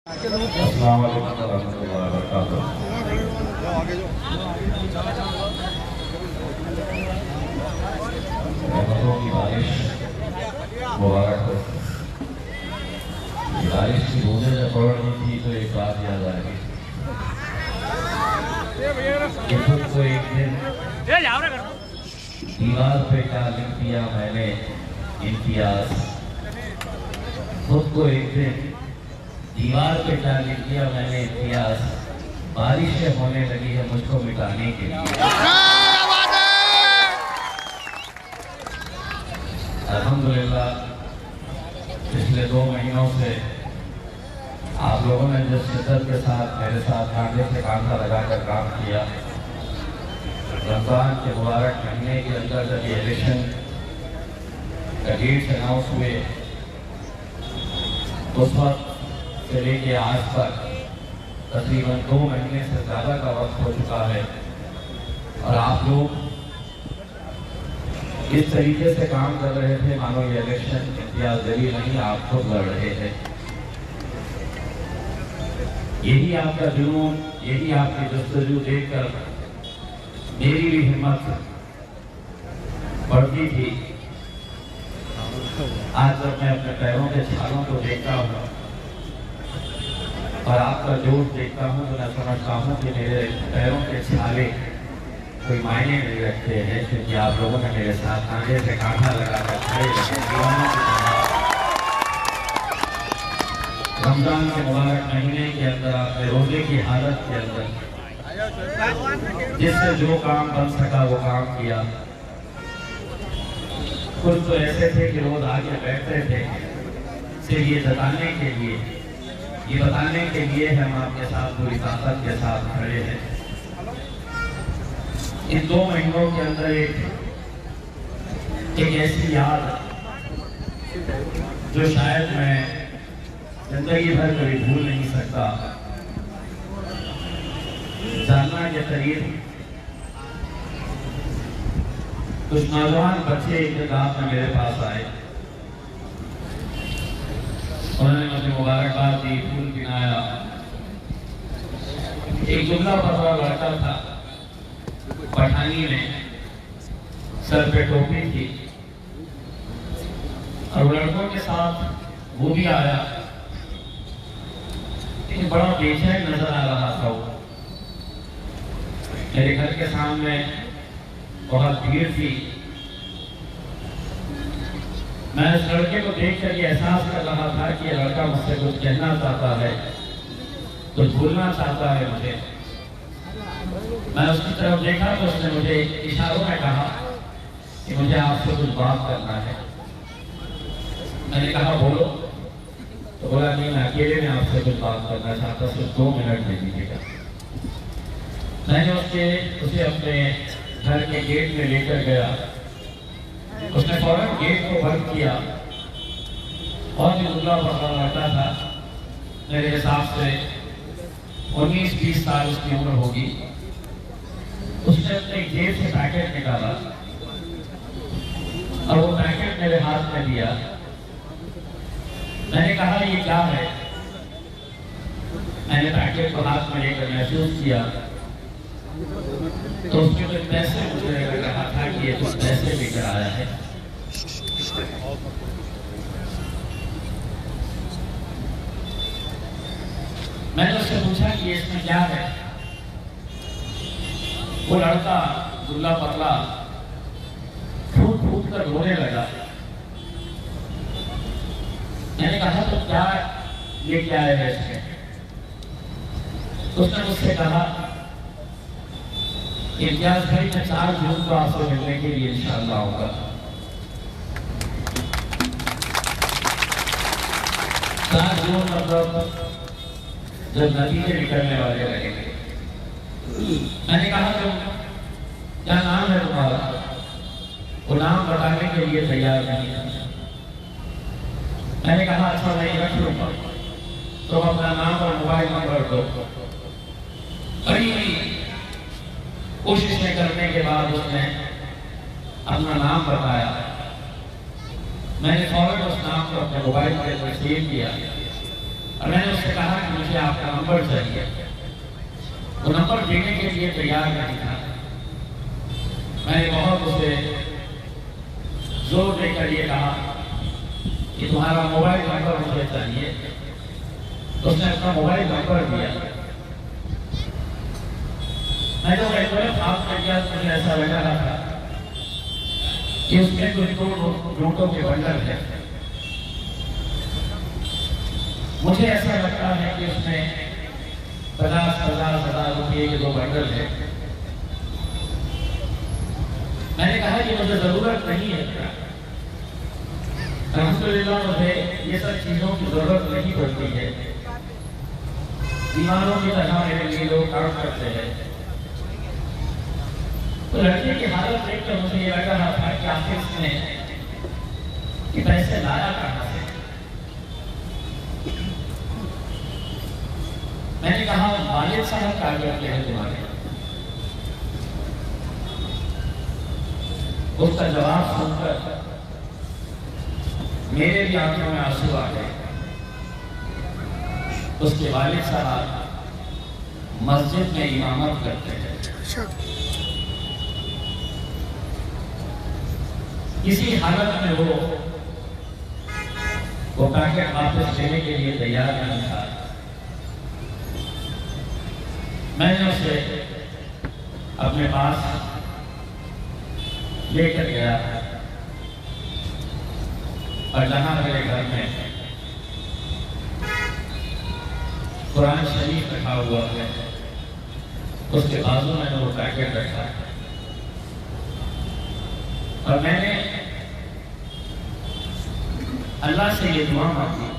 अस्सलाम वालेकुम रहमतुल्लाहि व बरकातुहू। रहमतों की बारिश मुबारक हो। बारिश की बूंदें जब पड़ रही थी तो एक बात याद आ गई कि खुद को एक दिन दीवार पे क्या लिख दिया मैंने इम्तियाज। खुद को एक दिन दीवार पे क्या लिख दिया मैंने इम्तियाज। बारिशें होने लगी है मुझको मिटाने के लिए। अल्हम्दुलिल्लाह पिछले 2 महीनों से आप लोगों ने जिस शिद्दत के साथ मेरे साथ कांधे से कांधा लगाकर काम किया, रमजान के मुबारक महीने के अंदर जब ये इलेक्शन का डेट्स अनाउंस हुए उस वक्त से लेके आज तक तकरीबन 2 महीने से ज़्यादा का वक्त हो चुका है और आप लोग इस तरीके से काम कर रहे थे मानो ये इलेक्शन इम्तियाज जरिए नहीं, आप खुद लड़ रहे थे। यही आपका जुनून, यही आपकी जस्तजू देखकर मेरी भी हिम्मत बढ़ती थी। आज जब मैं अपने पैरों के छालों को देखता हूँ और आपका जोश देखता हूँ तो मैं समझता हूँ कि मेरे पैरों के छाले कोई मायने नहीं रखते हैं, क्योंकि आप लोगों ने मेरे साथ कांधे से कांधा लगाकर खड़े रहे। रमजान के मुबारक महीने के अंदर आपने रोजे की हालत के अंदर जिससे जो काम बन सका वो काम किया। कुछ तो ऐसे थे कि रोज आके बैठते थे सिर्फ ये बताने के लिए, ये बताने के लिए हम आपके साथ पूरी ताकत के साथ खड़े हैं। इन 2 महीनों के अंदर एक ऐसी याद जो शायद मैं जिंदगी भर कभी भूल नहीं सकता। जानना के करीब कुछ नौजवान बच्चे एक रात में मेरे पास आए, उन्होंने मुझे मुबारकबाद दी, फूल पिनाया। एक दुबला पतला लड़का था, पठानी में, सर पे टोपी थी और लड़कों के साथ वो भी आया, लेकिन बड़ा बेचैन नजर आ रहा था। वो मेरे घर के सामने बहुत भीड़ थी। मैं इस लड़के को देखकर ये एहसास कर रहा था कि ये लड़का मुझसे कुछ कहना चाहता है, कुछ बोलना चाहता है मुझे। मैं उसकी तरफ देखा तो उसने मुझे इशारों में कहा कि मुझे आपसे कुछ बात करना है। मैंने कहा बोलो, तो बोला नहीं मैं अकेले में आपसे कुछ बात करना चाहता, सिर्फ 2 मिनट दे दीजिएगा। मैंने उसे अपने घर के गेट में लेकर गया। उसने फौरन गेट को बंद किया और जो दुबला पतला लड़का था, मेरे हिसाब से 19-20 साल उसकी उम्र होगी, उसने अपने जेब से पैकेट निकाला और वो पैकेट मेरे हाथ में दिया। मैंने कहा ये क्या है? मैंने पैकेट को हाथ में लेकर महसूस किया तो उसके कुछ पैसे मुझे लग रहा था कि ये कुछ पैसे लेकर आया है। मैंने उससे पूछा कि इसमें क्या है? वो लड़का दुबला पतला फूट फूट कर रोने लगा। मैंने कहा तो क्या लेके आए हैं इसमें? उसने मुझसे कहा इम्तियाज भाई मैं 4 जून को आपसे मिलने के लिए इंशाअल्लाह आऊंगा। 4 जून मतलब जब नतीजे निकलने वाले लगेंगे। मैंने कहा तो क्या नाम है तुम्हारा? वो नाम बताने के लिए तैयार नहीं था। मैंने कहा अच्छा मैं रख लूंगा, तुम अपना नाम और मोबाइल नंबर दो। बड़ी कोशिशें करने के बाद उसने अपना नाम बताया। मैंने फौरन उस नाम को अपने मोबाइल पर सेव किया और मैंने उससे कहा कि मुझे आपका नंबर चाहिए। वो नंबर देने के लिए तैयार नहीं था। मैंने बहुत उसे जोर देकर ये कहा कि तुम्हारा मोबाइल नंबर मुझे चाहिए। तो उसने अपना मोबाइल नंबर दिया। मैं जब एनवेलप हाथ में किया तो मुझे ऐसा लग रहा था कि उसमें कुछ दो नोटों के बंडल है। मुझे ऐसा लगता है कि उसमें 50,000 रुपये के 2 बंडल है। मैंने कहा कि मुझे जरूरत नहीं है, अल्हम्दुलिल्लाह मुझे ये सब चीजों की जरूरत नहीं पड़ती है। बीमारों की तरह मेरे लिए लोग काम करते हैं। तो लड़के की हालत देखकर मुझे ये लग रहा था कि आखिर इसने कि पैसे लाया कहां से। मैंने कहा वालिद साहब क्या करते हैं तुम्हारे? उसका जवाब सुनकर मेरे भी आंखों में आंसू आ गए। उसके वालिद साहब मस्जिद में इमामत करते हैं। किसी हालत में वो पैकेट वापस लेने के लिए तैयार नहीं था। मैंने उसे अपने पास लेकर गया और जहां मेरे घर में कुरान शरीफ रखा हुआ है उसके बाजू में वो पैकेट रखा है। और मैंने अल्लाह से ये दुआ मांगी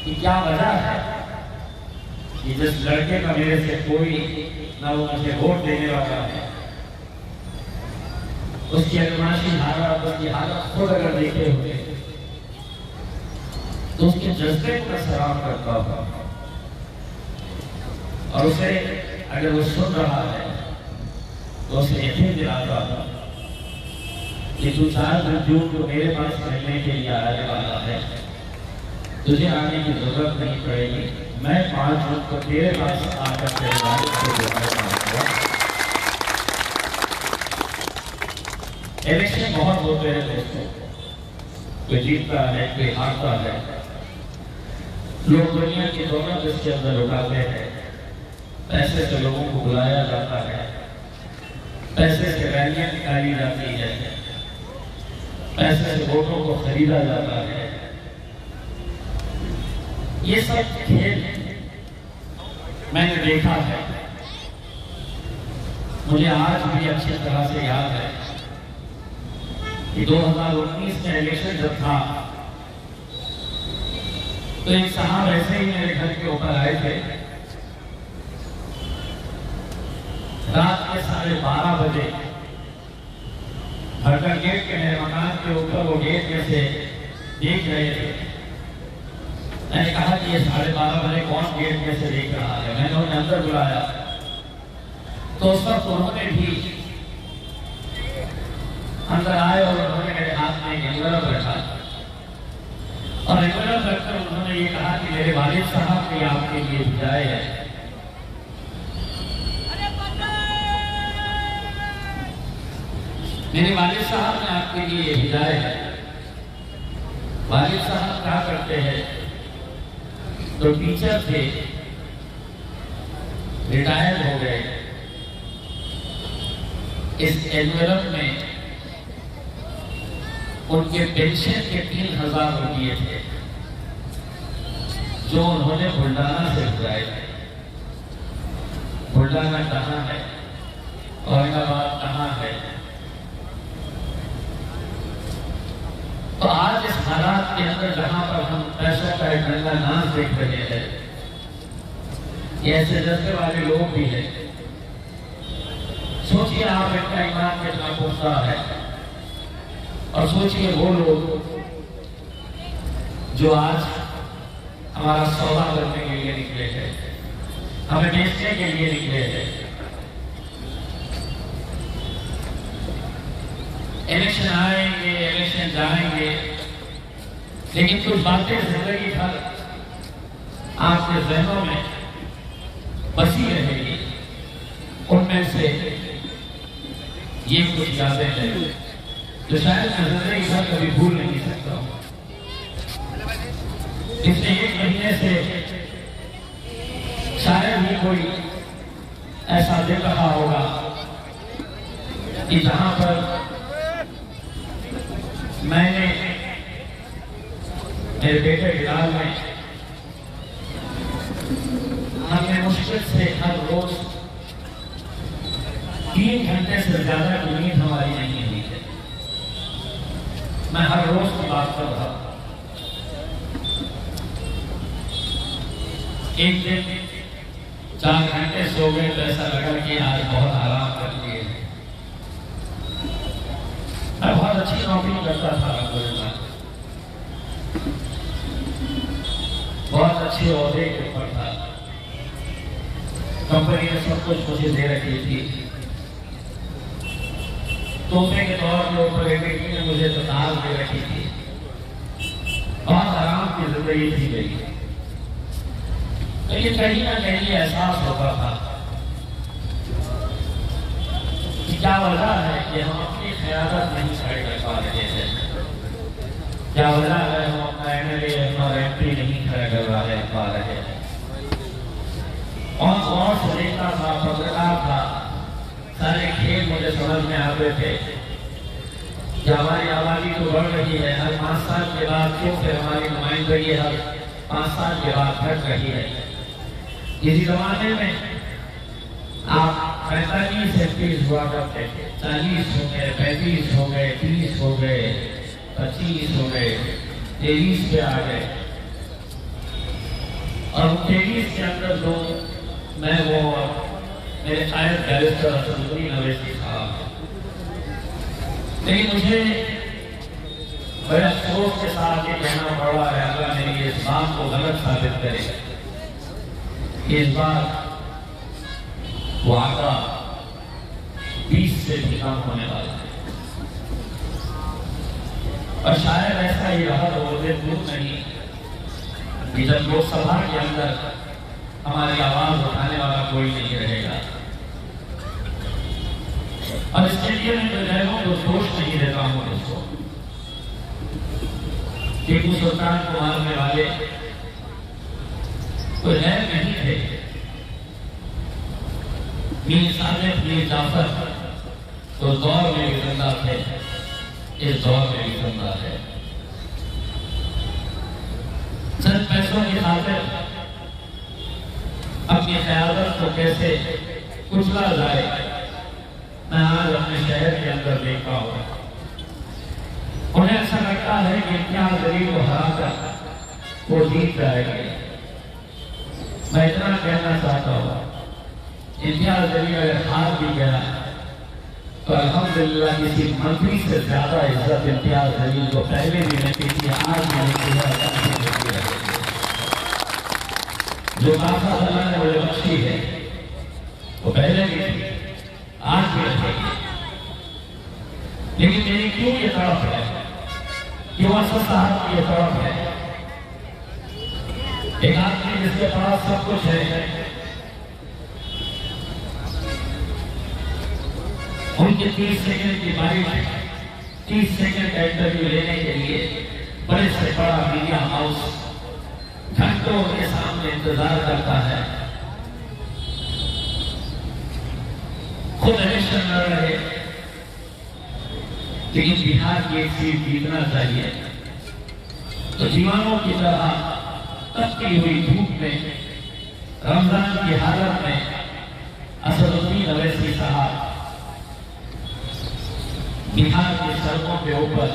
कि क्या वजह है कि जिस लड़के का मेरे से कोई ना वो मुझे वोट देने वाला है, उसकी अदमाशी हालत, उसकी हालत खुद अगर देखे हुए तो उसके जज्बे को सलाम करता हूं। और उसे अगर वो सुन रहा है तो उसे यकीन दिलाता हूं कि तू 4 जून को मेरे पास मिलने के लिए आने वाला है, तुझे आने की जरूरत नहीं पड़ेगी। मैं 5 जून को तेरे पास आकर तेरे वालिद को बुलाऊंगा। इलेक्शन बहुत होते हैं दोस्तों, कोई जीतता है कोई हारता है। लोग दुनिया की दौलत इसके अंदर उठाते हैं। पैसे से लोगों को बुलाया जाता है, पैसे से रैलियां निकाली जाती है, पैसे से वोटों को खरीदा जाता है। ये सब खेल मैंने देखा है। मुझे आज भी अच्छी तरह से याद है कि 2019 में इलेक्शन जब था तो एक साहब ऐसे ही मेरे घर के ऊपर आए थे। रात के 12:30 बजे घर का गेट के मेरे मकान के ऊपर वो गेट में से देख रहे थे। मैंने कहा कि ये 12:30 बजे कौन गेट में से देख रहा है? मैंने उन्हें अंदर बुलाया तो उस वक्त उन्होंने भी अंदर आए और उन्होंने मेरे हाथ में एक एनवेलप रखा और एनवेलप रखकर उन्होंने ये कहा कि मेरे वालिद साहब ने आपके लिए भेजाए है। मेरे वालिद साहब ने आपके लिए भेजाए है। वालिद साहब क्या करते हैं? तो टीचर थे, रिटायर हो गए। इस एनवेलप में उनके पेंशन के 3,000 रुपये थे जो उन्होंने बुल्डाना से भेजाए थे। बुल्डाना कहाँ है, औरंगाबाद कहाँ है? तो आज इस हालात के अंदर जहां पर हम पैसों का एक रंगा नाच देख रहे हैं, ऐसे जज्बे वाले लोग भी हैं। सोचिए आप इनका ईमान कितना पुख्ता है और सोचिए वो लोग जो आज हमारा सौदा करने के लिए निकले हैं, हमें बेचने के लिए निकले हैं। इलेक्शन आएंगे, इलेक्शन जाएंगे, लेकिन कुछ बातें जिंदगी भर आपके जहनों में बसी रहेगी। उनमें से ये कुछ यादें हैं जो शायद मैं जिंदगी भर कभी भूल नहीं सकता हूँ। पिछले 1 महीने से शायद ही कोई ऐसा दिन रहा होगा कि जहां पर मैंने मेरे बेटे बिलाल में हमने मुश्किल से हर रोज 3 घंटे से ज्यादा की नींद हमारी नहीं हुई है। मैं हर रोज की बात कर रहा हूं। एक दिन 4 घंटे सो गए तो ऐसा लगा कि आज बहुत आराम कर लिए। मैं बहुत अच्छी नौकरी करता था, बहुत अच्छे ओहदे के ऊपर था। कंपनी ने सब कुछ मुझे दे रखी थी। तोहफे के तौर के ऊपर बेटी ने मुझे तो कार दे रखी थी। बहुत आराम की जिंदगी थी मेरी। लेकिन कहीं ना कहीं एहसास होता था कि क्या वजह है कि हम अपनी क़यादत नहीं खड़े कर पा रहे हैं। क्या वजह है हम अपना MLA और MP नहीं खड़ा करवा पा रहे हैं। और बहुत से देखता था, पत्रकार था, सारे खेल मुझे समझ में आते थे कि हमारी आबादी तो बढ़ रही है, हर 5 साल के बाद क्यों फिर हमारी नुमाइंदगी हर 5 साल के बाद घट रही है। किसी जमाने में आप 45 MP हुआ करते थे, 40 हो गए, 35 हो गए, 30 हो गए, 25 हो गए, 23 पे आ गए। और 23 के अंदर जो मैं वो मेरे शायद बैरिस्टर असदुद्दीन अवैसी साहब। लेकिन मुझे बड़े अफसोस के साथ ये कहना पड़ा है, अल्लाह मेरी इस बात को गलत साबित करे कि इस बार वाक़ा 20 से भी कम होने वाला है। और शायद ऐसा ही रहा तो वो दिन दूर नहीं कि जब लोकसभा के अंदर हमारी आवाज उठाने वाला कोई नहीं रहेगा। और इसके लिए मैं विधायकों को दोष नहीं देता हूं दोस्तों। टीपू सुल्तान को मारने वाले कोई गैर नहीं थे। मीर सादिक, मीर जाफर तो दौर में भी जिंदा थे, इस दौर में भी जिंदा है। चंद पैसों की खातिर अपनी क़यादत को कैसे कुचला जाए, मैं आज अपने शहर के अंदर देखा हूं। उन्हें ऐसा लगता है कि इम्तियाज जलील को हराकर वो जीत जाएगा। मैं इतना कहना चाहता हूं, इम्तियाज जलील अगर हार भी गया तो अल्हम्दुलिल्लाह किसी मंत्री से ज्यादा इज्जत इम्तियाज जलील को पहले भी नहीं थी, आज भी नहीं। जो काफा अल्लाह ने मुझे बख्शी है वो पहले भी थी, आज भी रहेगी। लेकिन मेरी क्यों ये तड़प है, क्यों असद साहब की ये तड़प है। एक आदमी जिसके पास सब कुछ है, उनके 30 सेकंड की बारिश, 30 सेकंड का इंटरव्यू लेने के लिए बड़े से बड़ा मीडिया हाउस घंटों के सामने इंतजार करता है। खुद इलेक्शन लड़ रहे, लेकिन बिहार की एक सीट जीतना चाहिए तो दीवानों की तरह तपती हुई धूप में रमजान की हालत में असदुद्दीन अवैसी साहब बिहार की सड़कों के ऊपर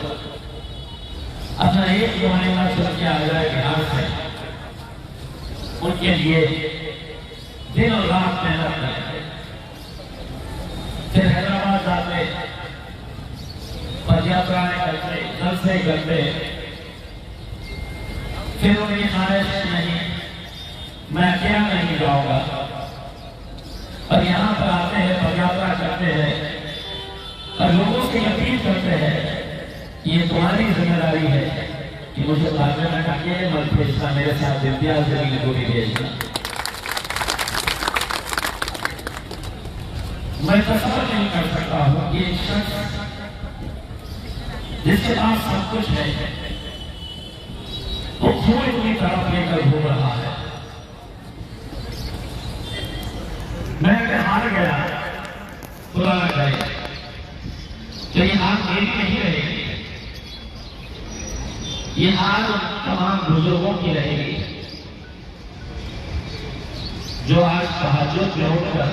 अपना एक नुमाइंदा चुन के आ जाए बिहार से, उनके लिए दिन और रात मेहनत करते, फिर हैदराबाद जाते, पदयात्राएं करते, जलसे करते, फिर उनकी ख्वाहिश नहीं मैं अकेला नहीं जाऊंगा, और यहाँ पर आते हैं, पदयात्रा करते हैं और लोगों से अपील करते हैं ये तुम्हारी जिम्मेदारी है कि मुझे लाने में अकेले मत भेजना, मेरे साथ इम्तियाज जलील को भी भेजना। मैं तस्वीर नहीं कर सकता हूँ कि एक शख्स जिसके पास सब कुछ है वो खोए की तरफ लेकर घूम रहा है। मैं अगर हार गया खुदा न करे तो ये हार मेरी नहीं रहेगी, ये हार तमाम बुजुर्गों की रहेगी जो आज तहज्जुद में उठकर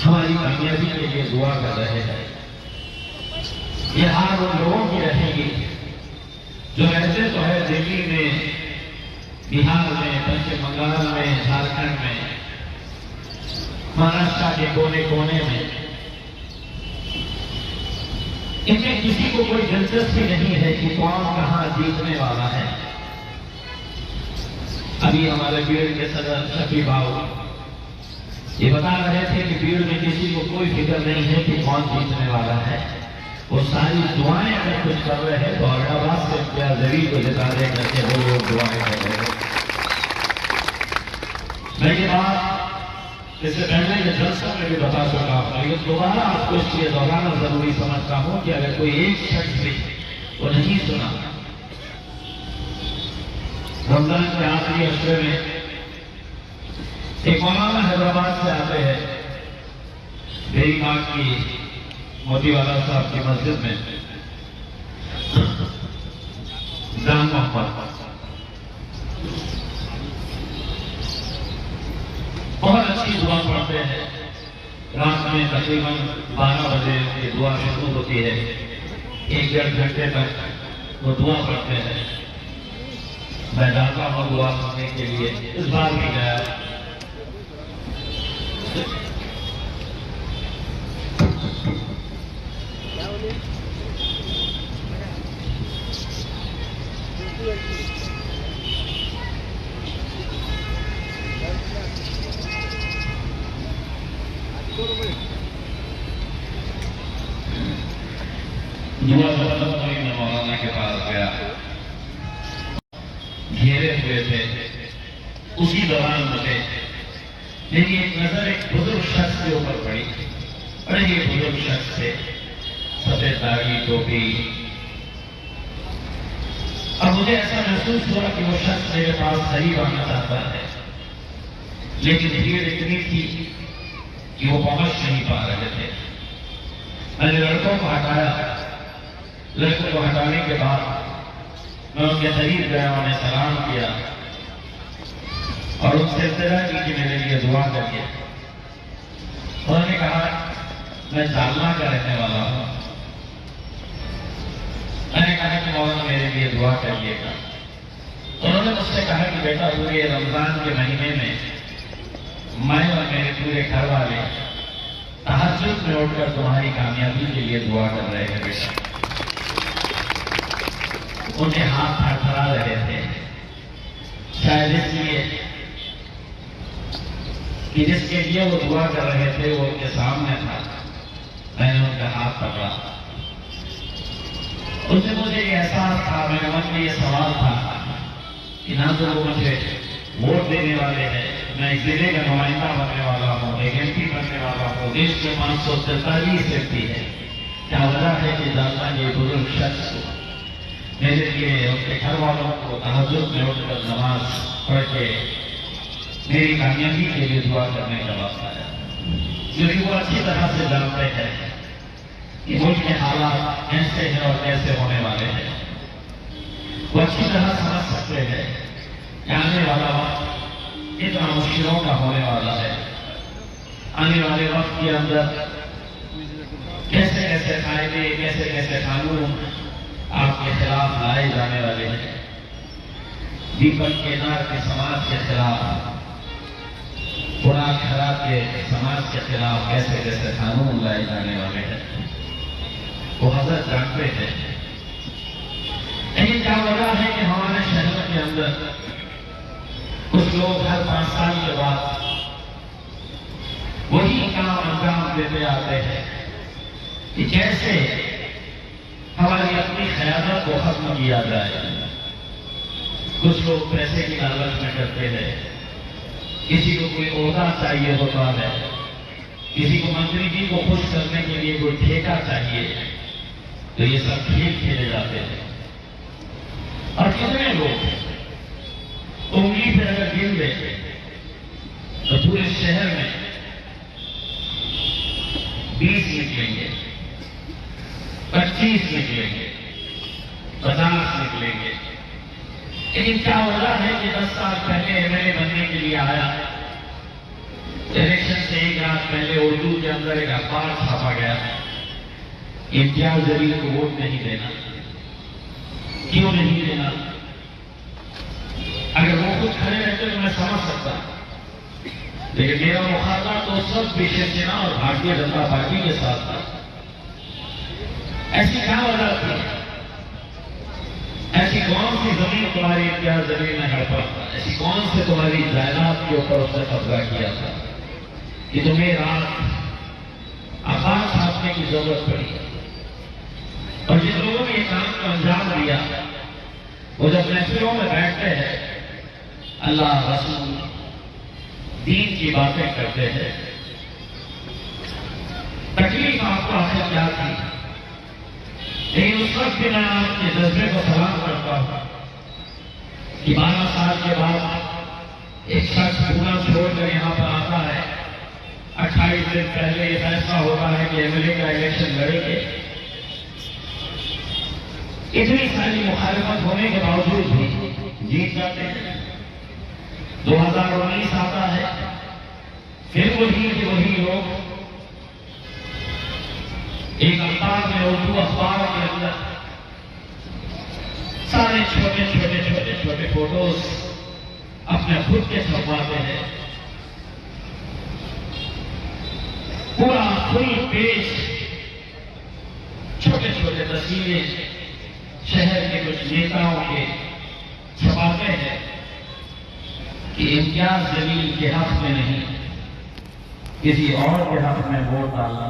हमारी कामयाबी के लिए दुआ कर रहे हैं। ये हार उन लोगों की रहेगी जो रहते तो है दिल्ली में, बिहार में, पश्चिम बंगाल में, झारखंड में, महाराष्ट्र के कोने कोने में। इनमें किसी को कोई दिलचस्पी नहीं है कि कौन कहां जीतने वाला है। अभी हमारे भीड़ के सदर शफी बाबू ये बता रहे थे कि भीड़ में किसी को कोई फिक्र नहीं है कि कौन जीतने वाला है। वो सारी दुआएं अगर कुछ कर रहे हैं तो औरंगाबाद से इम्तियाज जलील को जिता दे करके वो लोग दुआएं कर रहे हैं। मैं ये बात इससे पहले ये जलसा में भी बता चुका हूं, लेकिन दोबारा आपको इसलिए दोहराना जरूरी समझता हूं कि अगर कोई एक शख्स भी वो नहीं सुना, रमजान के आखिरी हफ्ते में एक मौलाना हैदराबाद से आते हैं, देवी बाग की मोतीवाला साहब की मस्जिद में, जान मोहम्मद बहुत अच्छी दुआ पढ़ते हैं। रात में तकरीबन 12 बजे ये दुआ शुरू होती है, 1-1.5 घंटे तक वो दुआ पढ़ते हैं। मैं जाता हूँ दुआ करने के लिए, इस बार भी गया। मैं मौलाना के पास गया, घेरे हुए थे। उसी दौरान मुझे मेरी एक नजर एक बुजुर्ग शख्स के ऊपर पड़ी। बड़े ही बुजुर्ग शख्स थे, सफेद दाढ़ी, टोपी। अब मुझे ऐसा महसूस हुआ कि वो शख्स मेरे पास करीब आना चाहता है, लेकिन भीड़ इतनी थी कि वो पहुंच नहीं पा रहे थे। मैंने लड़कों को हटाया। लड़कों को हटाने के बाद मैं उनके करीब गया, उन्हें सलाम किया और उनसे इल्तिजा की कि मेरे लिए दुआ करिए। उन्होंने कहा मैं जालना का रहने वाला हूं। मैंने कहा कि मौलाना मेरे लिए दुआ करिएगा। उन्होंने मुझसे कहा कि बेटा पूरे रमजान के महीने में मैं और मेरे पूरे घर वाले तहज्जुद में उठकर तुम्हारी कामयाबी के लिए दुआ कर रहे हैं बेटा। उनके हाथ थरथरा रहे थे, शायद इसलिए कि जिसके लिए वो दुआ कर रहे थे वो उनके सामने था। मैंने उनका हाथ पकड़ा। उनसे मुझे ये एहसास था, मेरे मन में ये सवाल था कि ना तो वो मुझे वोट देने वाले हैं, मैं एक जिले का नुमाइंदा बनने वाला हूँ, एक MP बनने वाला हूँ, देश के 543 व्यक्ति है। क्या वजह है कि जालना के बुजुर्ग शख्स मेरे लिए, उनके घर वालों को तहज्जुद में उठकर नमाज पढ़ के मेरी कामयाबी के लिए दुआ करने का वास्ता है। क्योंकि वो अच्छी तरह से जानते हैं कि मुल्क के हालात कैसे हैं और कैसे होने वाले हैं। वो अच्छी तरह समझ सकते हैं कि आने वाला वक्त इतना मुश्किलों का होने वाला है। आने वाले वक्त के अंदर कैसे कैसे कायदे, कैसे कैसे कानून आपके खिलाफ लाए जाने वाले हैं। दीपक के नार के समाज के खिलाफ, बुराक खराब के समाज के खिलाफ कैसे कैसे कानून लाए जाने वाले हैं, वो हजरत जानते हैं। लेकिन क्या वजह है कि हमारे शहर के अंदर कुछ लोग हर 5 साल के बाद वही काम अंजाम देते आते हैं कि कैसे हमारी अपनी ख्याल क़यादत को खत्म किया जाए। कुछ लोग पैसे की लालच में करते हैं, किसी को कोई ओहदा चाहिए होता है, किसी को मंत्री जी को खुश करने के लिए कोई ठेका चाहिए, तो ये सब खेल खेले जाते हैं। और कितने लोग उंगली पे अगर गिन ले तो पूरे शहर में 20 निकलेंगे, 25 निकलेंगे, 50 निकलेंगे। लेकिन क्या हो रहा है कि 10 साल पहले एमएलए बनने के लिए आया, इलेक्शन से एक रात पहले उर्दू के अंदर एक अखबार छापा गया, इम्तियाज जलील को वोट नहीं देना। क्यों नहीं देना? अगर वो खुद खड़े रहते तो मैं समझ सकता, लेकिन मेरा मुखातबा तो सब शिवसेना और भारतीय जनता पार्टी के साथ था। ऐसी क्या वजह थी? ऐसी कौन सी जमीन तुम्हारी इम्तियाज जलील ने हड़पा था? ऐसी कौन से तुम्हारी जायदाद के ऊपर उसने कब्जा किया था कि तुम्हें रात अखबार छापने की जरूरत पड़ी? और जिन लोगों ने ये काम को अंजाम दिया, वो जब महफिलों में बैठते हैं, अल्लाह रसूल दीन की बातें करते हैं, तकलीफ आपको आखिर क्या थी? लेकिन उस वक्त भी मैं आपके जज्बे को सलाम करता हूं कि 12 साल के बाद एक शख्स पूरा छोड़कर यहां पर आता है। 28 दिन पहले यह फैसला होता है कि एमएलए का इलेक्शन लड़ेंगे। इतनी सारी मुखालिफत होने के बावजूद भी जीत जाते हैं। 2019 आता है, फिर वही लोग एक अखबार में, उर्दू अखबार के अंदर सारे छोटे फोटोज अपने खुद के छपवाते हैं। पूरा फुल पेज छोटे तस्वीरें शहर के कुछ नेताओं के छपाते हैं कि इम्तियाज जलील के हक में नहीं, किसी और के हक में वोट डालना।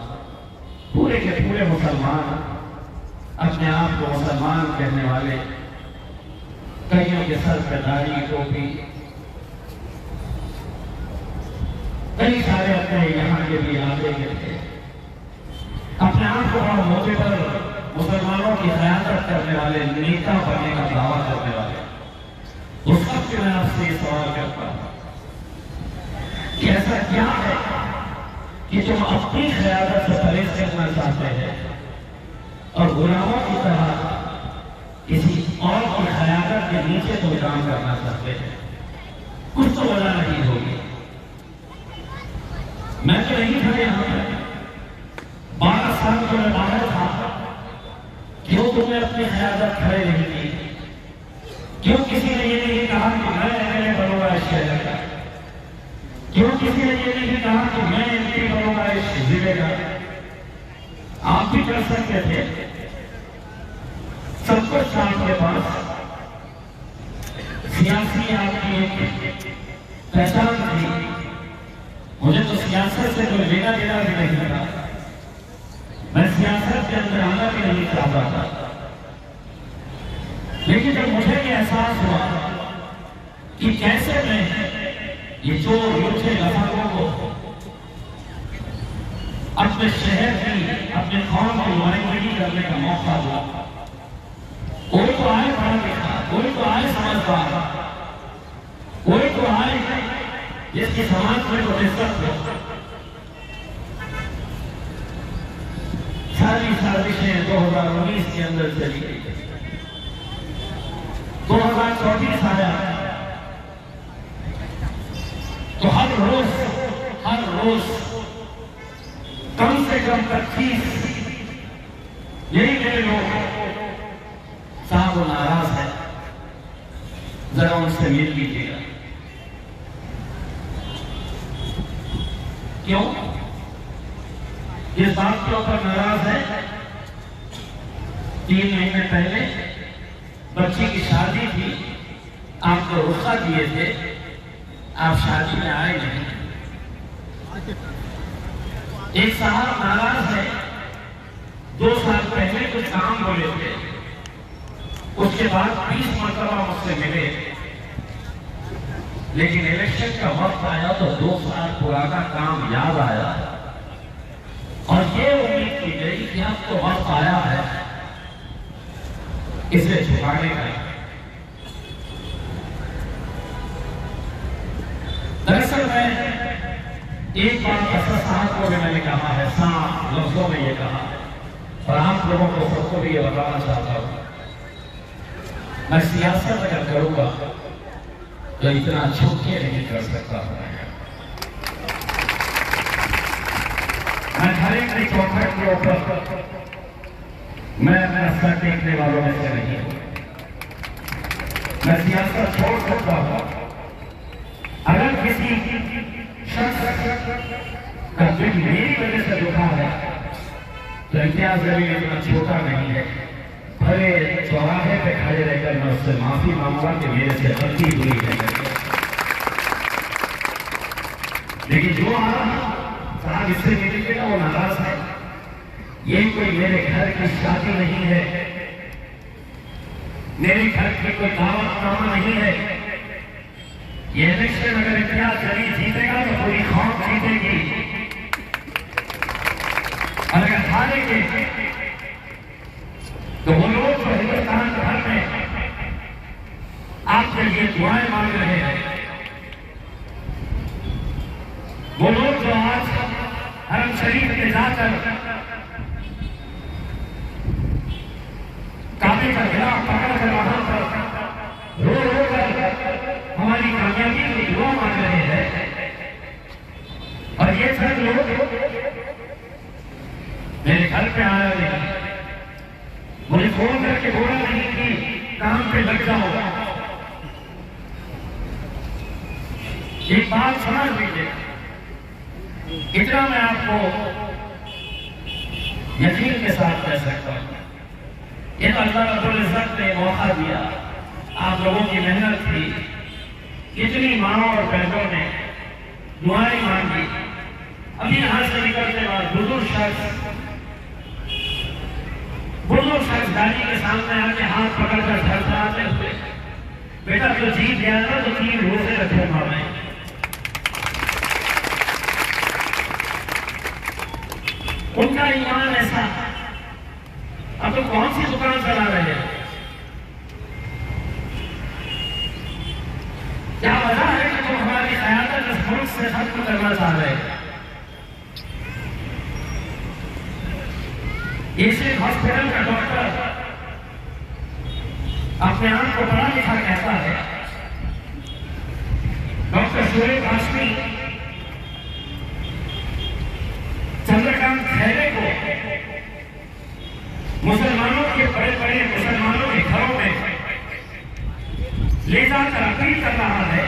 पूरे के पूरे मुसलमान, अपने आप को मुसलमान कहने वाले, कईयों के सर पे दाढ़ी टोपी, कई सारे अपने यहाँ के भी इलाके के थे, अपने आप को बड़ा मौके पर मुसलमानों की क़यादत करने वाले, नेता बनने का दावा करने वाले, उस वक्त मैं आपसे ये सवाल करता हूं कि ऐसा क्या है कि तुम अपनी क़यादत से परहेज करना चाहते हैं और गुलामों की तरह किसी और की क़यादत के नीचे तुम काम करना चाहते हैं? कुछ तो वजह नहीं होगी। मैं तो नहीं था यहां पर, 12 साल को मैं बाहर था। क्यों तुमने अपनी क़यादत खड़े नहीं की? क्यों किसी ने ये नहीं कहा कि मैं एमएलए बनूंगा इस शहर का? क्यों किसी ने ये नहीं कहा कि मैं एमपी बनूंगा इस जिले का? आप भी कर सकते थे, सब कुछ आपके पास, सियासी आपकी एक पहचान थी। मुझे तो सियासत से कोई लेना देना भी नहीं था, मैं सियासत के अंदर आना भी नहीं चाहता था। लेकिन जब मुझे ये एहसास हुआ कि कैसे मैं ये चोर लुच्चे लफाकों को अपने शहर की, अपने कौम की नुमाइंदगी करने का मौका दूं, कोई तो आए पढ़ा लिखा, कोई तो आए समझदार, कोई तो आए जिसकी समाज में कोई इज्जत हो। सारी साजिशें 2019 के अंदर चली गई। 2024 आया तो हर रोज कम से कम 25 यही मेरे लोग साहब वो नाराज है, जरा उनसे मिल लीजिएगा। क्यों इस बात के ऊपर नाराज है? 3 महीने पहले बच्ची की शादी थी, आपको रुखसा दिए थे, आप शादी में आए नहीं। एक साहब नाराज है, 2 साल पहले कुछ काम बोले थे, उसके बाद 20 मरतबा मुझसे मिले, लेकिन इलेक्शन का वक्त आया तो 2 साल पुराना काम याद आया और ये उम्मीद की गई कि अब तो वक्त आया है इसे छुपाने का। दरअसल मैं एक बार असद साहब को भी मैंने कहा है, साफ लफ्जों में ये कहा है और आप लोगों को सबको भी ये बताना चाहता हूं, मैं सियासत अगर करूंगा तो इतना छुप के नहीं कर सकता हूं। मैं हर एक चौखट के ऊपर मैं अपना सर देखने वालों में से नहीं हूं। मैं सियासत छोड़ सकता हूं अगर किसी शख्स का दिल मेरी वजह से दुखा है तो इम्तियाज जलील इतना छोटा नहीं है। भले चौराहे पे खड़े रहकर मैं उससे माफी मांगूंगा कि मेरे से गलती हुई है, लेकिन जो साहब इससे मिलेगा वो नाराज है। ये कोई मेरे घर की शादी नहीं है, मेरे घर की कोई दावतनामा नहीं है। ये इलेक्शन अगर इम्तियाज जलील जीतेगा तो पूरी कौम जीतेगी, और अगर हारेंगे तो वो लोग जो हिंदुस्तान भर में आपसे ये दुआएं मांग रहे हैं, वो लोग जो आज हरम शरीफ में जाकर काबे का गिला पकड़ कर वहां पर रो रो कर हमारी कामयाबी की दुआ मांग रहे हैं, और ये सब लोग मेरे घर पे आया नहीं, मुझे फोन करके बोला नहीं कि काम पे लग जाओ। एक बात समझ लीजिए, इतना मैं आपको यकीन के साथ कह सकता हूं, ये तो अल्लाह रब्बुल इज्जत ने मौका दिया, आप लोगों की मेहनत थी, इतनी माओ और बहनों ने दुआएं मांगी। अभी यहां से निकलते बाद बुजुर्ग शख्स गाड़ी के सामने आके हाथ पकड़कर थरथराते हुए, बेटा जो जीत गया था तो 3 रोजे रखूंगा मैं। उनका ईमान ऐसा, अब तो कौन सी दुकान चला रहे हैं? क्या वजह है कि तुम हमारी क़यादत इस मुल्क से खत्म करना चाह रहे हैं? इसी हॉस्पिटल का डॉक्टर अपने आप को पढ़ा लिखा कहता है, डॉक्टर शोएब हाशमी चंद्रकांत खैरे को मुसलमानों के बड़े बड़े मुसलमानों के घरों में ले जाकर अपील कर रहा है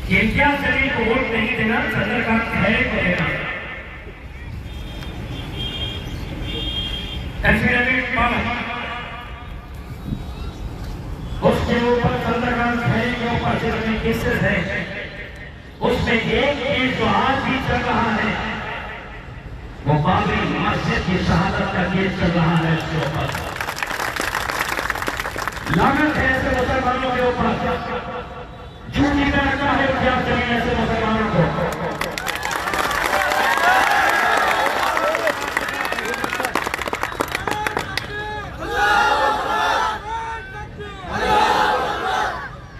कि इम्तियाज जलील को वोट नहीं देना, चंद्रकांत खैरे को देना। उसके ऊपर चंद्रकांत खैरे के ऊपर जितने केसेस हैं, उसमें एक केस जो आज भी चल रहा है वो बाबरी मस्जिद की शहादत का केस चल रहा है। इसके ऊपर लागत है ऐसे मुसलमानों के ऊपर, झूठी में रखा है क्या चाहिए ऐसे मुसलमानों को।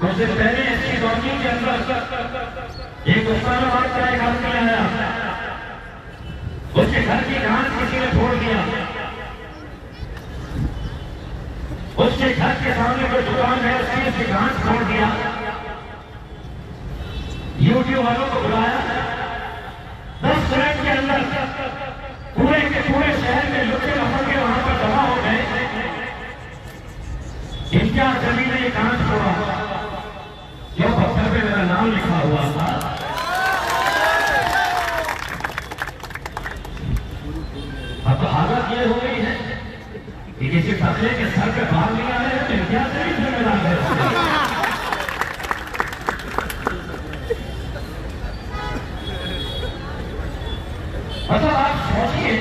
उससे पहले इसकी कॉलोनी के अंदर एक उस्मानाबाद का एक आदमी आया, उसके घर की घास किसी ने फोड़ दिया, उसके घर के सामने कोई दुकान है उसकी घास फोड़ दिया, यूट्यूब वालों को बुलाया, 10 मिनट के अंदर पूरे के पूरे शहर में लुटे लफंगे वहां पर जमा हो गए। इम्तियाज जलील ने घास फोड़ा, जो पत्थर पे मेरा नाम लिखा हुआ था, अब तो हालत ये हो गई है कि किसी फसले के सर पे बाल नहीं आ रहे हैं तो इम्तियाज जलील जिम्मेदार है। मतलब आप सोचिए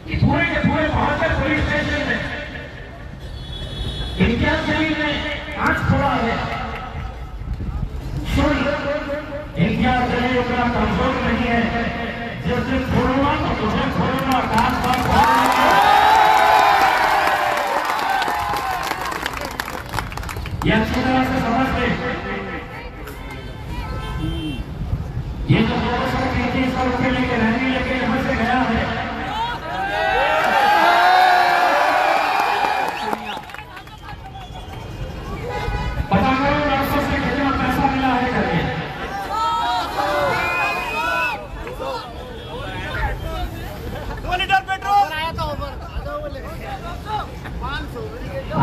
कि पूरे के पूरे 72 पुलिस स्टेशन में ये अच्छी तरह से समझ ले। ये जो 233 रुपये लेके रैली लेके यहाँ से गया है, पता करो डॉक्टर से कितना पैसा मिला है करके।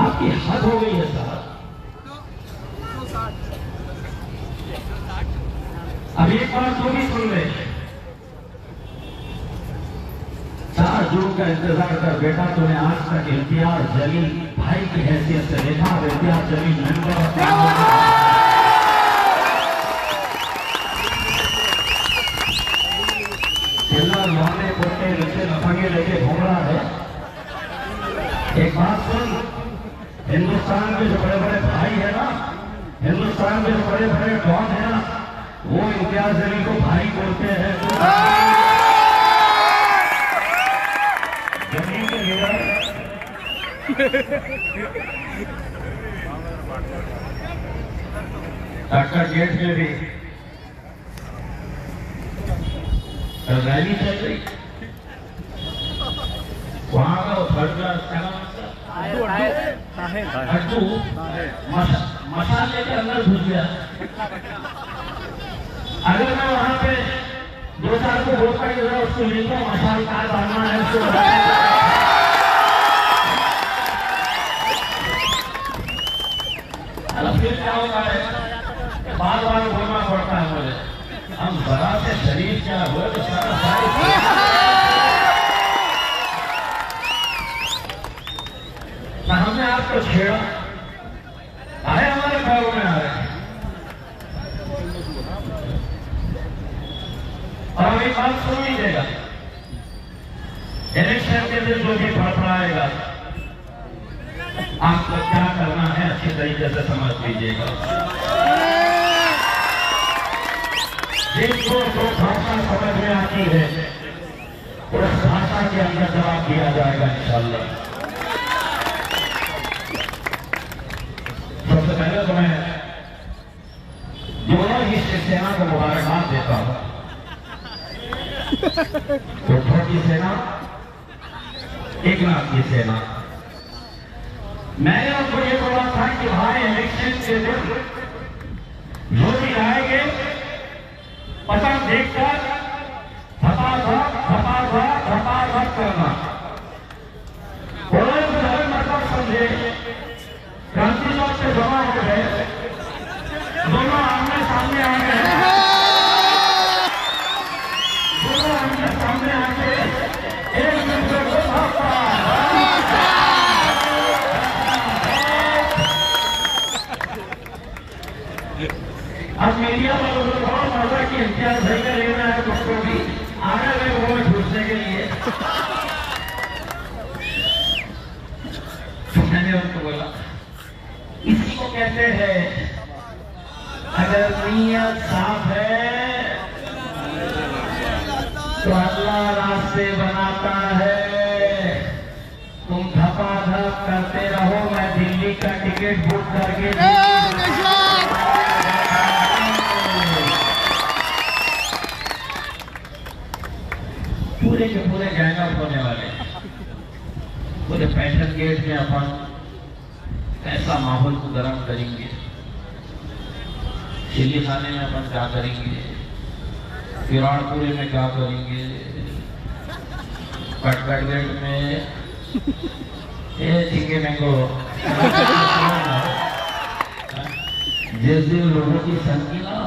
आपकी हद हो गई है साहब। अब एक बार तो भी सुन ले, 4 जून का इंतजार कर बेटा। तूने आज तक इम्तियाज जलील भाई की हैसियत से देखा। इम्तियाज जलील मेंबर चिल्ला लौंडे पोटे नीचे लफंगे लेके घूम रहा है। एक बात सुन, हिंदुस्तान के जो बड़े बड़े भाई है ना, हिंदुस्तान के जो बड़े बड़े डॉन है ना, वो इम्तियाज जलील को भाई बोलते हैं। जमीन के लीडर डॉक्टर गेट में भी रैली चल रही, वहां का थर्ड क्लास मसाल लेकर अंदर घुस गया। अगर मैं वहां पे 2-4 को वोट करके जरा उसको मिलता हूँ, मसाल कहाँ डालना है उसको फिर क्या होता है, बार बार बोलना पड़ता है मुझे। हम बड़ा से शरीर क्या हुआ तो सारा हमने आपको छेड़ा, आए हमारे पैरों में आ रहे हैं। और अभी बात सुन लीजिएगा, इलेक्शन के दिन जो भी फड़फड़ाएगा, आपको क्या करना है अच्छी तरीके से समझ लीजिएगा। जिसको जो भाषा समझ में आती है उस भाषा के अंदर जवाब दिया जाएगा इंशाअल्लाह। सबसे पहले तो मैं दोनों ही सेना को मुबारकबाद देता हूं। उद्धव की सेना, एकनाथ की सेना। मैंने उनको ये बोला था कि भाई इलेक्शन के दिन जो भी आएंगे पसंद देखकर धपाधप करना। मतलब समझे, क्रांति चौक से जमा हो गए, दोनों आमने सामने आ गए, दोनों आमने सामने आके एक दूसरे को अब मीडिया वालों को बहुत मजा की इम्तियाज सही का लेना है, उसको भी आने वाले लोगों में घुसने के लिए। तो मैंने उनको बोला, इसी को कहते हैं अगर नीयत साफ है तो अल्लाह रास्ते बनाता है। तुम धपाधप करते रहो, मैं दिल्ली का टिकट बुक करके पूरे के पूरे गैंग अप होने वाले। पूरे पैशन गेट में अपन ऐसा माहौल को गर्म करेंगे, चिल्ली खाने में अपन क्या करेंगे, किराड़पुरे में क्या करेंगे, कटकट गेट में चिके मैंगो। जिस दिन लोगों की संख्या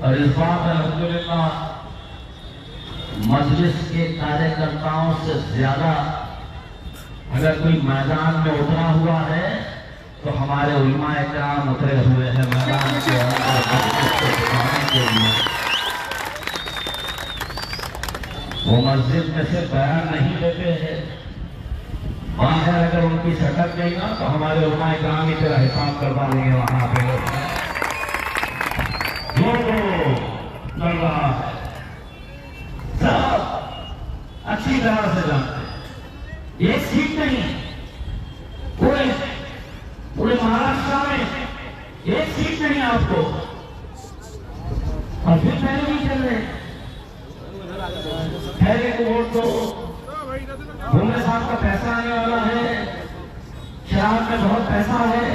और इस बात अल्हम्दुलिल्लाह मजलिस के कार्यकर्ताओं से ज्यादा अगर कोई मैदान में उतरा हुआ है तो हमारे उलमा इकराम उतरे हुए हैं मैदान के के लिए। वो मस्जिद में से बयान नहीं देते हैं, बाहर अगर उनकी सटक गई ना तो हमारे उलमा इकराम ही तेरा हिसाब करवा देंगे वहां पे। जो चल रहा है सब अच्छी तरह से जानते हैं। एक सीट नहीं, पूरे महाराष्ट्र में एक सीट नहीं आपको, और फिर पहले नहीं चल रहे। पहले को वोट दो, भूमरे साहब का पैसा आने वाला है, शराब में बहुत पैसा है।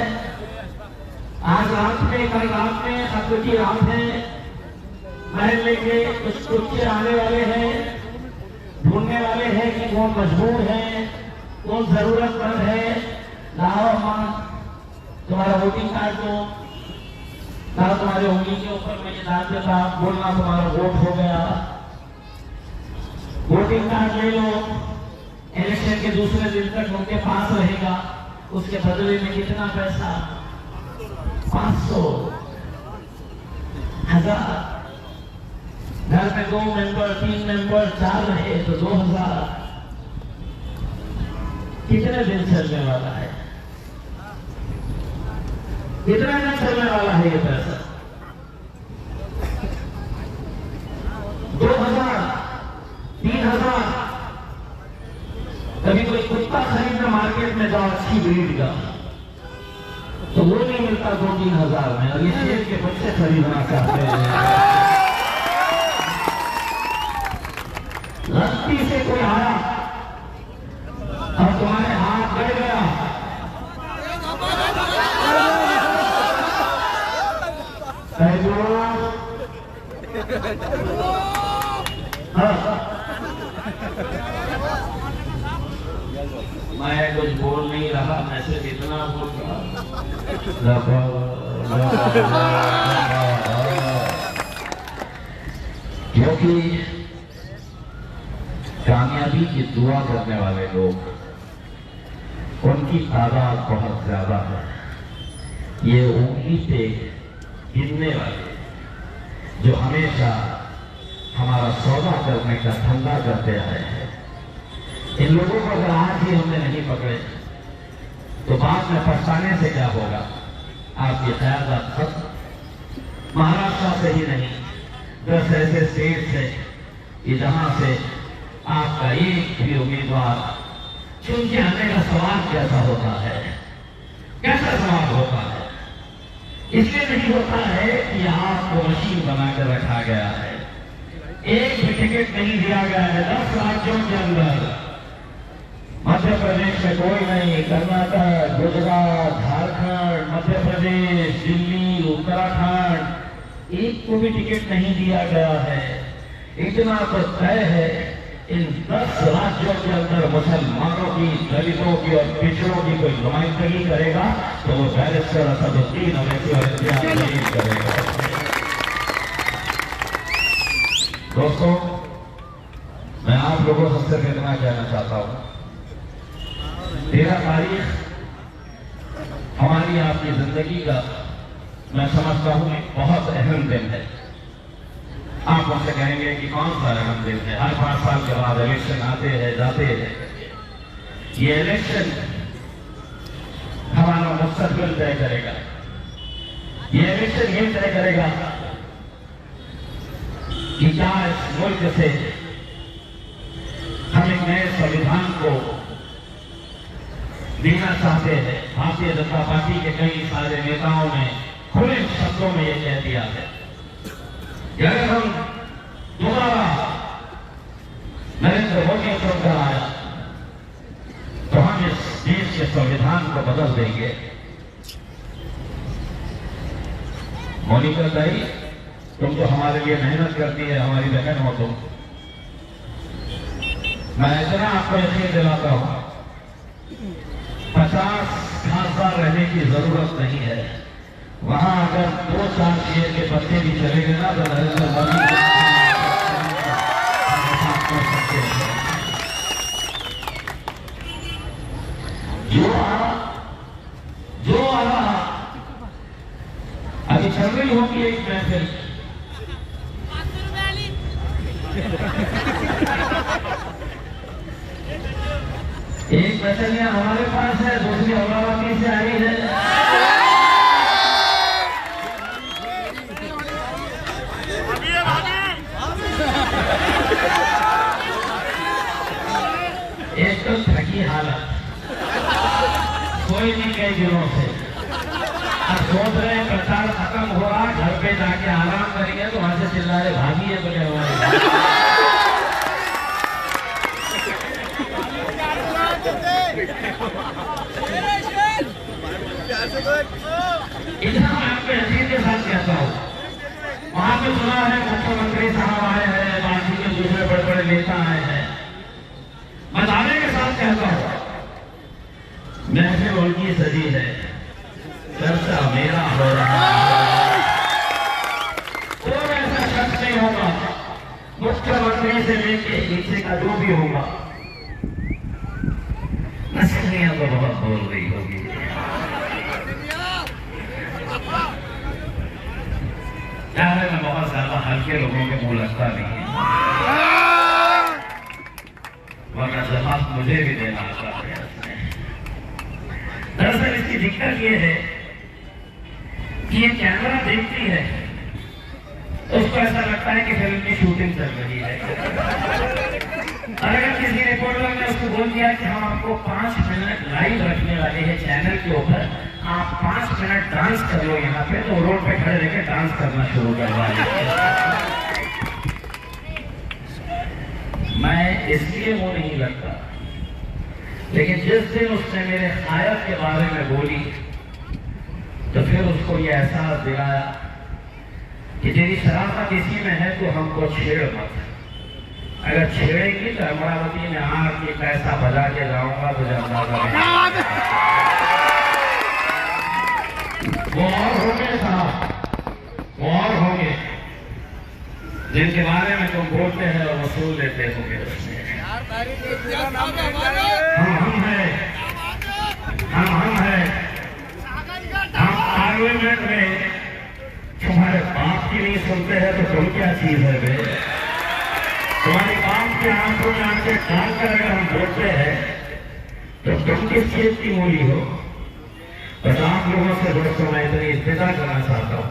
आज रात में, कल रात में, खतरे की रात है, महल लेके कुछ कुछ आने वाले हैं, ढूंढने वाले हैं कि कौन मजबूर है, कौन जरूरतमंद है। लाओ अम्मा तुम्हारा वोटिंग कार्ड दो, लाओ तुम्हारे उंगली के ऊपर मैं ये डाल देता, बोलना तुम्हारा वोट हो गया। वोटिंग कार्ड ले लो, इलेक्शन के दूसरे दिन तक उनके पास रहेगा। उसके बदले में कितना पैसा? 500, 1000। घर में 2 मेंबर, 3 मेंबर, 4 रहे तो 2000। कितने दिन चलने वाला है? कितना दिन चलने वाला है ये पैसा? 2000, 3000। कभी कोई कुत्ता खरीदना मार्केट में जाओ अच्छी ब्रीड का, तो वो नहीं मिलता 2-3 हजार में। और ये शेर के बच्चे खरीदना चाहते हैं। गलती से कोई आया और तुम्हारे हाथ गड़ गया, मैं कुछ बोल नहीं रहा, मैं सिर्फ इतना बोल रहा। क्योंकि कामयाबी की दुआ करने वाले लोग, उनकी तादाद बहुत ज्यादा है। ये उंगली पे गिनने वाले जो हमेशा हमारा सौदा करने का धंधा करते आए हैं, इन लोगों को अगर आज ही हमने नहीं पकड़े तो बाद में पछताने से क्या होगा? आपकी ख्याल खत्म। महाराष्ट्र से ही नहीं, 10 ऐसे स्टेट से कि जहां से आपका एक भी उम्मीदवार चुन के आने का सवाल कैसा होता है, कैसा सवाल होता है? इसलिए नहीं होता है कि आपको मशीन बनाकर रखा गया है, एक भी टिकट नहीं दिया गया है। 10 राज्यों के अंदर मध्य प्रदेश में कोई नहीं, कर्नाटक, गुजरात, झारखंड, मध्य प्रदेश, दिल्ली, उत्तराखंड, एक को भी टिकट नहीं दिया गया है। इतना तो तय है, इन 10 राज्यों के अंदर मुसलमानों की, दलितों की और पिछड़ों की कोई नुमाइंदगी करेगा तो वो बैरिस्टर असदुद्दीन अवैसी और इम्तियाज जलील करेगा। दोस्तों, मैं आप लोगों से सिर्फ इतना कहना चाहता हूं, 13 तारीख हमारी आपकी जिंदगी का मैं समझता हूं एक बहुत अहम दिन है। आप मुझसे कहेंगे कि कौन सा अहम दिन है? हर 5 साल के बाद इलेक्शन आते हैं, जाते हैं। ये इलेक्शन हमारा मुस्तकबिल तय करेगा। ये इलेक्शन ये तय करेगा कि क्या इस मुल्क से हम एक नए संविधान को देना चाहते हैं। भारतीय जनता पार्टी के कई सारे नेताओं ने खुले शब्दों में यह कह दिया है कि अगर हम दोबारा नरेंद्र मोदी सरकार आया तो हम इस देश के संविधान को बदल देंगे। मोनिका दाई, तुम तो हमारे लिए मेहनत करती है, हमारी बहन हो तुम। मैं इतना आपको यकीन दिलाता हूं, 50 खासदार रहने की जरूरत नहीं है। वहां अगर 2-4 शेर के बच्चे भी चले गए ना तो नरेंद्र मोदी कर सकते हैं। जो आ रहा अभी चल रही होगी एक महफिल, एक बैटलियन हमारे पास है, दूसरी अमरावती से आई है। एक तो थकी हालत, कोई नहीं कई दिनों से, अब सोच रहे हैं प्रचार खत्म हो रहा, घर पे जाके आराम करेंगे, तो वहां से चिल्ला रहे भागी है बोले हमारे। इतना मैं आपके हसीन के साथ कहता हूँ, वहां पे सुना है मुख्यमंत्री साहब आए हैं, बाकी के दूसरे बड़े बड़े नेता आए हैं। मैं दावे के साथ कहता हूँ महफिल उनकी सजी है, चर्चा मेरा हो रहा है। कोई ऐसा शख्स नहीं होगा मुख्यमंत्री से लेके नीचे का जो भी होगा, नस्लियां तो बहुत बोल रही होगी। क्या है, मैं बहुत ज्यादा हल्के लोगों के मुंह लगता नहीं है, वरना जवाब मुझे भी देना आता है। दरअसल इसकी दिक्कत ये है कि ये कैमरा देखती है तो उसको ऐसा लगता है कि फिल्म की शूटिंग चल रही है। और अगर किसी रिपोर्टर ने उसको बोल दिया कि हम आपको 5 मिनट लाइव रखने वाले हैं चैनल के ऊपर, आप 5 मिनट डांस कर लो यहाँ पे, तो रोड पे खड़े रहकर डांस करना शुरू करवा देंगे। मैं इसलिए वो नहीं लगता, लेकिन जिस दिन उसने मेरे खायब के बारे में बोली तो फिर उसको ये एहसास दिलाया कि तेरी शराफत इसी में है, तो हमको छेड़ मत। अगर छेड़ेगी तो अमरावती में आके पैसा बजा के जाऊंगा, तुझे अंदाजा नहीं। वो और होंगे साहब, वो और होंगे जिनके बारे में तुम बोलते हैं और वसूल लेते होंगे। हम हैं, हम हैं, हम पार्लियामेंट में तुम्हारे बाप की नहीं सुनते हैं तो तुम क्या चीज है बे? तुम्हारे बाप के आंखों में आंखें डालकर अगर हम बोलते हैं तो तुम किस चीज की मूली हो? बस आप लोगों से दोस्तों मैं इतनी इत्तेजा करना चाहता हूँ,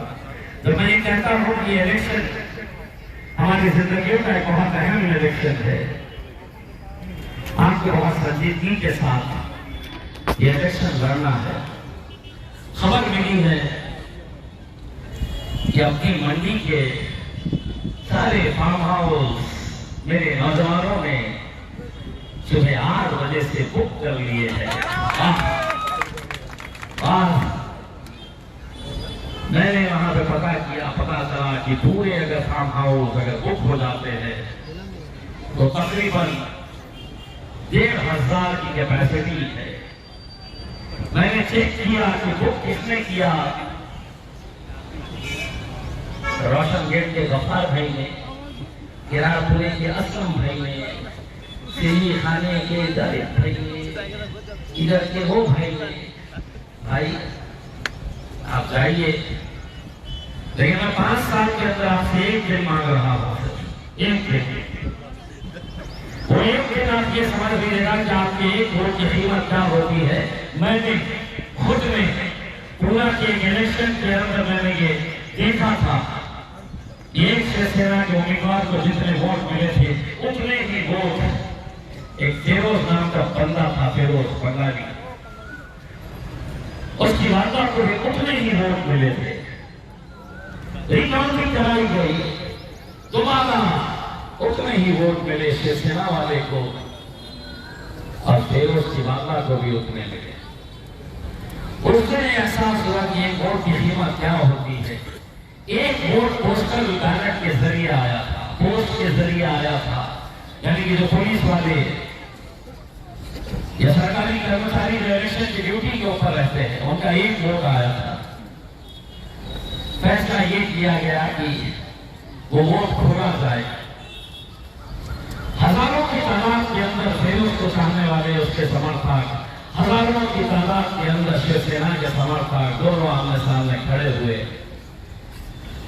तो मैं ये कहता हूँ कि इलेक्शन हमारी जिंदगी का एक बहुत अहम इलेक्शन है। आपको बहुत संजीदगी के साथ ये इलेक्शन लड़ना है। खबर मिली है कि अपनी मंडी के सारे फार्म हाउस मेरे नौजवानों ने सुबह 8 बजे से बुक कर लिए हैं। मैंने वहां पे पता किया, पता चला कि पूरे अगर फार्म हाउस अगर बुक हो जाते हैं तो तकरीबन 1500 की कैपेसिटी है। मैंने चेक किया कि बुक किसने किया, रोशन गेट के गफ्फार भाई ने, किरारपुरे के असलम भाई ने, सिरी खाने के दारिक भाई ने, इधर के वो भाई ने। भाई आप जाइए, लेकिन मैं 5 साल के अंदर आपसे एक दिन मांग रहा हूं, एक दिन। वो एक दिन आप ये समझ लीजिएगा कि आपके एक वोट की कीमत क्या होती है। मैंने खुद में पूरा के इलेक्शन के अंदर मैंने ये देखा था, एक शिवसेना के उम्मीदवार को जितने वोट मिले थे उतने ही वोट एक फेरोज नाम का बंदा था, फेरोज बंगाली, उसकी वार्ता को भी उतने ही वोट मिले थे। रिकाउंटिंग कराई गई, दोबारा उतने ही वोट मिले शिवसेना वाले को और फेरोज की वार्ता को भी उतने मिले। उससे एहसास हुआ कि एक वोट की कीमत क्या होती है। एक वोट पोस्टल बैलेट के जरिए आया था, पोस्ट के जरिए आया था, यानी कि जो पुलिस वाले या सरकारी कर्मचारी जो इलेक्शन की ड्यूटी के ऊपर रहते हैं उनका एक वोट आया था। फैसला ये किया गया कि वो वोट खोला जाए। हजारों की तादाद के अंदर फेरोज को चाहने वाले उसके समर्थक, हजारों की तादाद के अंदर शिवसेना के समर्थक दोनों आमने सामने खड़े हुए।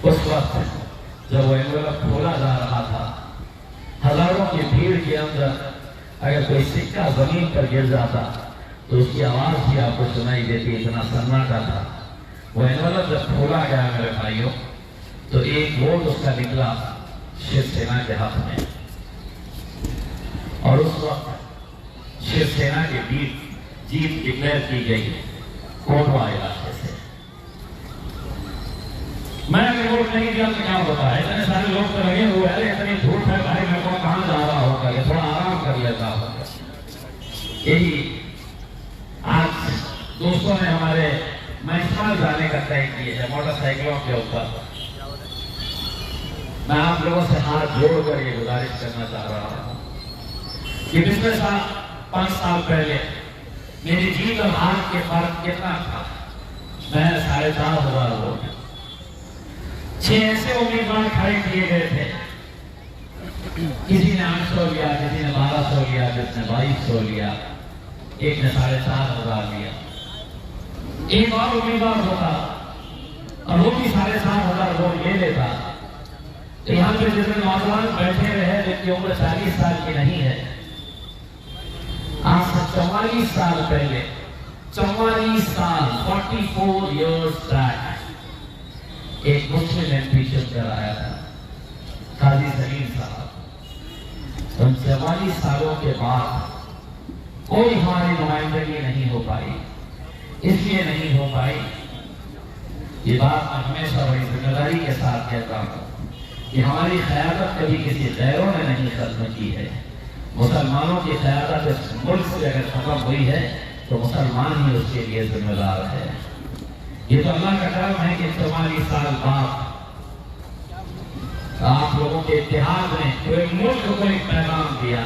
उस वक्त जब वो एनवेलप खोला जा रहा था, हजारों की भीड़ के अंदर अगर कोई सिक्का जमीन पर गिर जाता तो उसकी आवाज भी आपको सुनाई देती, इतना सन्नाटा था। वो एनवेलप जब खोला गया मेरे भाइयों, तो एक वोट उसका निकला शिवसेना के हाथ में, और उस वक्त शिवसेना के बीच जीत डिक्लेयर की गई कोटवा इलाके से। नहीं दिया तो क्या होता है? इतने सारे लोग तो लगे हुए हैं, इतनी धूप है भाई, मैं कहाँ जा रहा होगा, थोड़ा आराम कर लेता होगा। यही आज दोस्तों ने हमारे महिषमाल जाने का तय किया है मोटरसाइकिलों के ऊपर। मैं आप लोगों से हाथ जोड़कर ये गुजारिश करना चाह रहा हूँ कि पिछले 5 साल पहले मेरी जीत और हार के फर्क कितना था? मैं 4,500 वोट, 6 ऐसे उम्मीदवार खड़े किए गए थे, किसी ने 800 लिया, किसी ने 1200 लिया, किसी ने 2200 लिया, एक ने 4,500 लिया। एक और उम्मीदवार होता और वो भी 4,500 वोट ले लेता। तो यहाँ पे जितने नौजवान बैठे रहे जिनकी उम्र 40 साल की नहीं है, आज से 44 साल पहले, 44 साल 44 years बैक एक मुस्लिम एमपी चुनकर आया था, काजी सलीम साहब। उन 44 सालों के बाद कोई हमारी नुमाइंदगी नहीं हो पाई। इसलिए नहीं हो पाई, ये बात मैं हमेशा बड़ी जिम्मेदारी के साथ कहता हूँ कि हमारी क़यादत कभी किसी गैरों ने नहीं खत्म की है। मुसलमानों की क़यादत इस मुल्क से अगर खत्म हुई है तो मुसलमान ही उसके लिए जिम्मेदार है। ये तो अल्लाह का करम है कि 44 साल बाद आप लोगों के इत्तेहाद ने पूरे मुल्क को एक पैगाम दिया,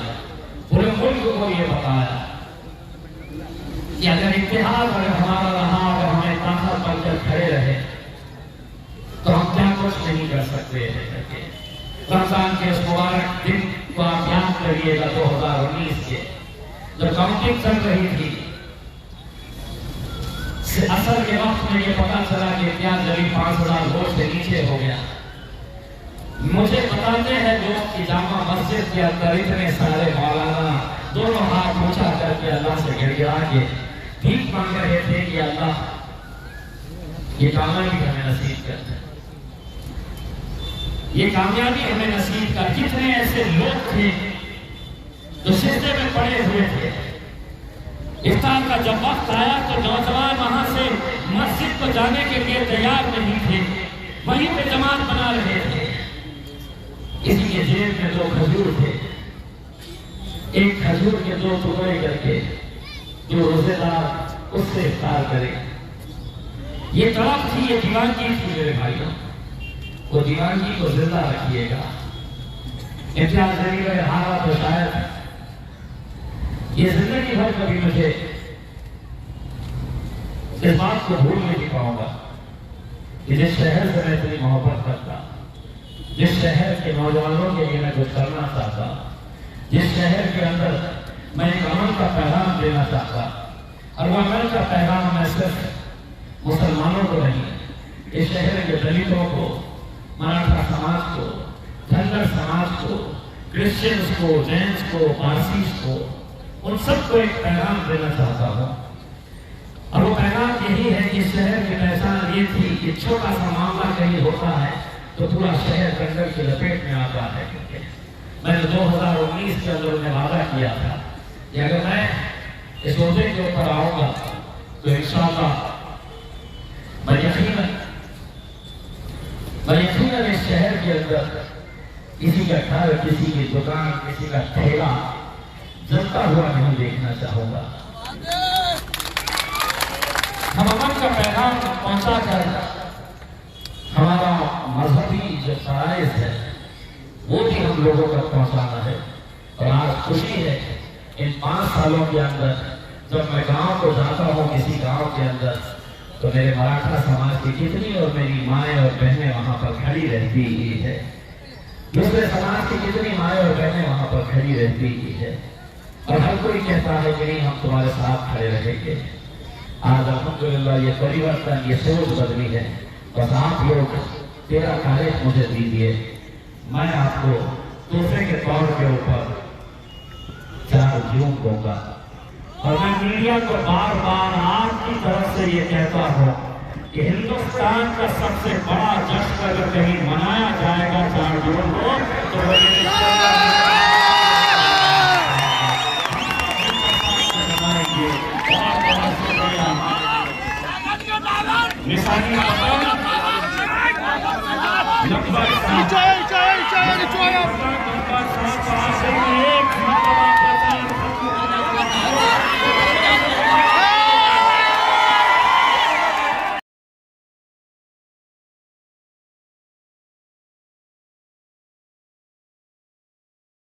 पूरे मुल्क को ये बताया कि अगर इत्तेहाद अगर हमारा रहा, अगर हमें ताकत बनकर खड़े रहे तो हम क्या कुछ नहीं कर सकते हैं। रमजान के इस मुबारक दिन को आप याद करिएगा, 2019 के जब काउंटिंग चल रही थी, असर के वक्त में ये पता चला कि इम्तियाज जलील 5,000 वोट से नीचे हो गया। मुझे बताते हैं लोग कि जामा मस्जिद के अंदर इतने सारे मौलाना दोनों हाथ ऊंचा करके अल्लाह से गिड़गिड़ा के भीख मांग रहे थे कि अल्लाह ये कामयाबी हमें नसीब कर, ये कामयाबी हमें नसीब कर। कितने ऐसे लोग थे जो सिजदे में पड़े हुए थे। इफ्तार का जब वक्त आया तो नौजवान वहां से मस्जिद को जाने के लिए तैयार नहीं थे, वहीं पे जमात बना रहे थे। इसलिए जेब में 2 खजूर थे, एक खजूर के 2 टुकड़े करके जो रोजेदार उससे इफ्तार करे। ये तड़प थी, ये दीवानगी थी मेरे भाइयों, वो दीवानगी को जिंदा रखिएगा। इम्तियाज जलील अगर हारा तो शायद ये जिंदगी भर कभी मुझे इस बात को भूल नहीं पाऊंगा कि जिस शहर से मैं इतनी मोहब्बत करता, जिस शहर के नौजवानों के लिए मैं कुछ करना चाहता, जिस शहर के अंदर मैं एक अमन का पैगाम देना चाहता, और वो अमन का पैगाम मैं सिर्फ मुसलमानों को नहीं, इस शहर के दलितों को, मराठा समाज को, धनगर समाज को, क्रिश्चियंस को, जैन्स को, पारसीस को, उन सबको एक पैगाम देना चाहता हूँ। और वो पैगाम यही है कि शहर की पहचान ये थी कि छोटा सा मामला कहीं होता है तो पूरा शहर दंगल की लपेट में आता है। मैंने 2019 के अंदर उन्हें वादा किया था कि अगर मैं इस ओहदे के ऊपर आऊंगा तो इंशाअल्लाह मैं यकीनन इस शहर के अंदर किसी का घर, किसी की दुकान, किसी का ठेला जलता हुआ नहीं देखना चाहूंगा। हम अमन का पैगाम पहुंचा कर हमारा मजहबी जो फराइज है वो भी हम लोगों तक पहुंचाना है। और आज खुशी है इन 5 सालों के अंदर जब मैं गांव को जाता हूँ, किसी गांव के अंदर, तो मेरे मराठा समाज की कितनी और मेरी माएँ और बहनें वहां पर खड़ी रहती ही है, दूसरे समाज की कितनी माएँ और बहनें वहां पर खड़ी रहती ही है। और हर कोई कहता है कि नहीं हम तुम्हारे साथ खड़े रहेंगे। आज अल्हम्दुलिल्लाह ये परिवर्तन, ये सोच बदली है। बस आप लोग 13 तारीख मुझे दीजिए, मैं आपको तोहफे के तौर के ऊपर 4 जून दूंगा। और मैं मीडिया को बार बार आपकी तरफ से ये कहता हूँ कि हिंदुस्तान का सबसे बड़ा जश्न अगर कहीं मनाया जाएगा 4 जून को तो मिसाली नंबर 7 Ricoya! नंबर 7 तो आ गई है, एक मरतबा